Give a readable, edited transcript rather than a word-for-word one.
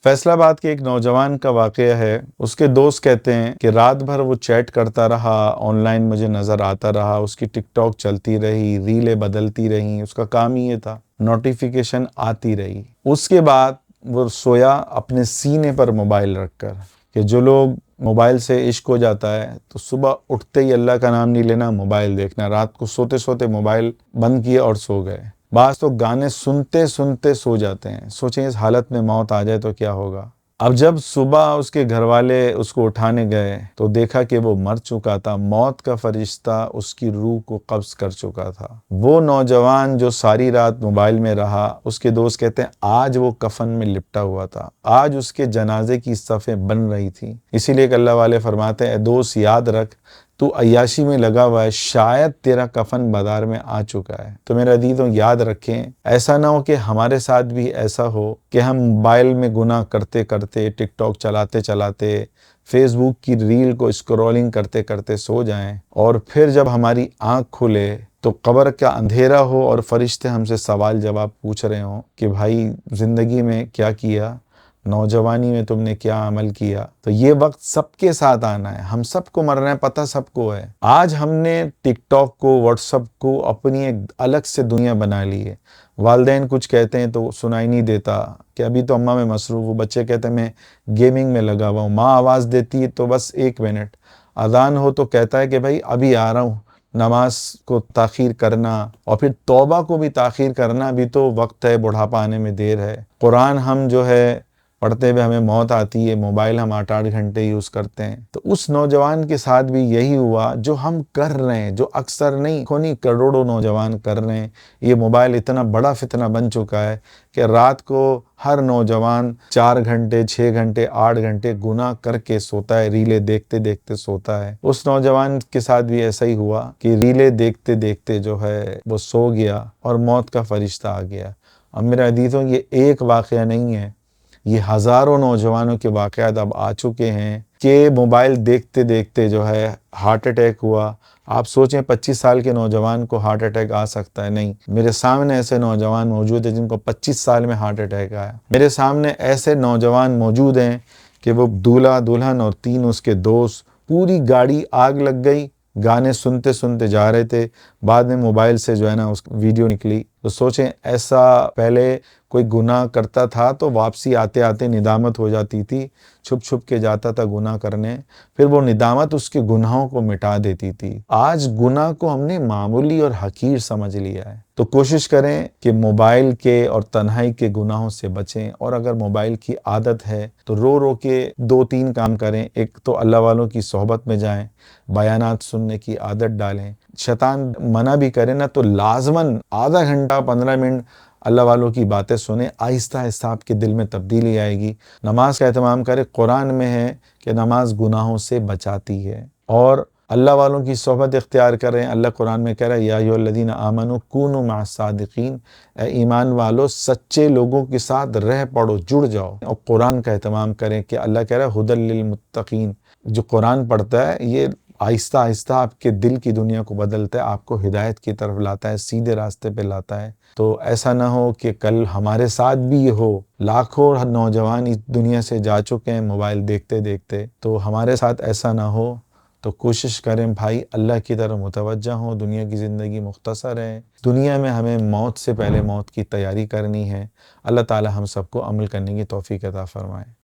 فیصل آباد کے ایک نوجوان کا واقعہ ہے۔ اس کے دوست کہتے ہیں کہ رات بھر وہ چیٹ کرتا رہا، آن لائن مجھے نظر آتا رہا، اس کی ٹک ٹاک چلتی رہی، ریلیں بدلتی رہیں، اس کا کام ہی یہ تھا، نوٹیفیکیشن آتی رہی۔ اس کے بعد وہ سویا اپنے سینے پر موبائل رکھ کر، کہ جو لوگ موبائل سے عشق ہو جاتا ہے تو صبح اٹھتے ہی اللہ کا نام نہیں لینا، موبائل دیکھنا، رات کو سوتے سوتے موبائل بند کیا اور سو گئے۔ بعض تو گانے سنتے سنتے سو جاتے ہیں۔ سوچیں اس حالت میں موت آ جائے تو کیا ہوگا۔ اب جب صبح اس کے گھر والے اس کو اٹھانے گئے تو دیکھا کہ وہ مر چکا تھا، موت کا فرشتہ اس کی روح کو قبض کر چکا تھا۔ وہ نوجوان جو ساری رات موبائل میں رہا، اس کے دوست کہتے ہیں آج وہ کفن میں لپٹا ہوا تھا، آج اس کے جنازے کی صفیں بن رہی تھی۔ اسی لیے کہ اللہ والے فرماتے ہیں اے دوست یاد رکھ، تو عیاشی میں لگا ہوا ہے، شاید تیرا کفن بازار میں آ چکا ہے۔ تو میرے عزیزوں یاد رکھیں، ایسا نہ ہو کہ ہمارے ساتھ بھی ایسا ہو کہ ہم موبائل میں گناہ کرتے کرتے، ٹک ٹاک چلاتے چلاتے، فیس بک کی ریل کو اسکرولنگ کرتے کرتے سو جائیں، اور پھر جب ہماری آنکھ کھلے تو قبر کا اندھیرا ہو اور فرشتے ہم سے سوال جواب پوچھ رہے ہوں کہ بھائی زندگی میں کیا کیا، نوجوانی میں تم نے کیا عمل کیا۔ تو یہ وقت سب کے ساتھ آنا ہے، ہم سب کو مرنا ہے، پتہ سب کو ہے۔ آج ہم نے ٹک ٹاک کو، واٹس ایپ کو اپنی ایک الگ سے دنیا بنا لی ہے۔ والدین کچھ کہتے ہیں تو سنائی نہیں دیتا کہ ابھی تو اماں میں مصروف ہوں، بچے کہتے ہیں میں گیمنگ میں لگا ہوا ہوں، ماں آواز دیتی ہے تو بس 1 منٹ، اذان ہو تو کہتا ہے کہ بھائی ابھی آ رہا ہوں۔ نماز کو تاخیر کرنا اور پھر توبہ کو بھی تاخیر کرنا، ابھی تو وقت ہے، بڑھاپا آنے میں دیر ہے۔ قرآن ہم جو ہے پڑھتے ہوئے ہمیں موت آتی ہے، موبائل ہم 8 گھنٹے یوز کرتے ہیں۔ تو اس نوجوان کے ساتھ بھی یہی ہوا جو ہم کر رہے ہیں، جو اکثر نہیں کروڑوں نوجوان کر رہے ہیں۔ یہ موبائل اتنا بڑا فتنہ بن چکا ہے کہ رات کو ہر نوجوان 4 گھنٹے، 6 گھنٹے، 8 گھنٹے گناہ کر کے سوتا ہے، ریلیں دیکھتے دیکھتے سوتا ہے۔ اس نوجوان کے ساتھ بھی ایسا ہی ہوا کہ ریلیں دیکھتے دیکھتے جو ہے وہ سو گیا اور موت کا فرشتہ آ گیا۔ اب میرے عزیزوں یہ ایک واقعہ نہیں ہے، یہ ہزاروں نوجوانوں کے واقعات اب آ چکے ہیں کہ موبائل دیکھتے دیکھتے جو ہے ہارٹ اٹیک ہوا۔ آپ سوچیں 25 سال کے نوجوان کو ہارٹ اٹیک آ سکتا ہے؟ نہیں، میرے سامنے ایسے نوجوان موجود ہیں جن کو 25 سال میں ہارٹ اٹیک آیا۔ میرے سامنے ایسے نوجوان موجود ہیں کہ وہ دولہا دلہن اور 3 اس کے دوست، پوری گاڑی آگ لگ گئی، گانے سنتے سنتے جا رہے تھے، بعد میں موبائل سے جو ہے نا اس ویڈیو نکلی۔ تو سوچیں ایسا پہلے کوئی گناہ کرتا تھا تو واپسی آتے آتے ندامت ہو جاتی تھی، چھپ چھپ کے جاتا تھا گناہ کرنے، پھر وہ ندامت اس کے گناہوں کو مٹا دیتی تھی۔ آج گناہ کو ہم نے معمولی اور حقیر سمجھ لیا ہے۔ تو کوشش کریں کہ موبائل کے اور تنہائی کے گناہوں سے بچیں، اور اگر موبائل کی عادت ہے تو رو رو کے 2-3 کام کریں۔ ایک تو اللہ والوں کی صحبت میں جائیں، بیانات سننے کی عادت ڈالیں۔ شیطان منع بھی کرے نا تو لازماً آدھا گھنٹہ 15 منٹ اللہ والوں کی باتیں سنیں، آہستہ آہستہ آپ کے دل میں تبدیلی آئے گی۔ نماز کا اہتمام کریں، قرآن میں ہے کہ نماز گناہوں سے بچاتی ہے، اور اللہ والوں کی صحبت اختیار کریں۔ اللہ قرآن میں کہہ رہا ہے یا ایھا الذین آمنوا کونوا مع الصادقین، اے ایمان والو سچے لوگوں کے ساتھ رہ پڑو، جڑ جاؤ، اور قرآن کا اہتمام کریں کہ اللہ کہہ رہا ہے ھدی للمتقین۔ جو قرآن پڑھتا ہے یہ آہستہ آہستہ آپ کے دل کی دنیا کو بدلتا ہے، آپ کو ہدایت کی طرف لاتا ہے، سیدھے راستے پہ لاتا ہے۔ تو ایسا نہ ہو کہ کل ہمارے ساتھ بھی یہ ہو۔ لاکھوں نوجوان اس دنیا سے جا چکے ہیں موبائل دیکھتے دیکھتے، تو ہمارے ساتھ ایسا نہ ہو۔ تو کوشش کریں بھائی اللہ کی طرف متوجہ ہوں، دنیا کی زندگی مختصر ہے، دنیا میں ہمیں موت سے پہلے موت کی تیاری کرنی ہے۔ اللہ تعالی ہم سب کو عمل کرنے کی توفیق عطا فرمائے۔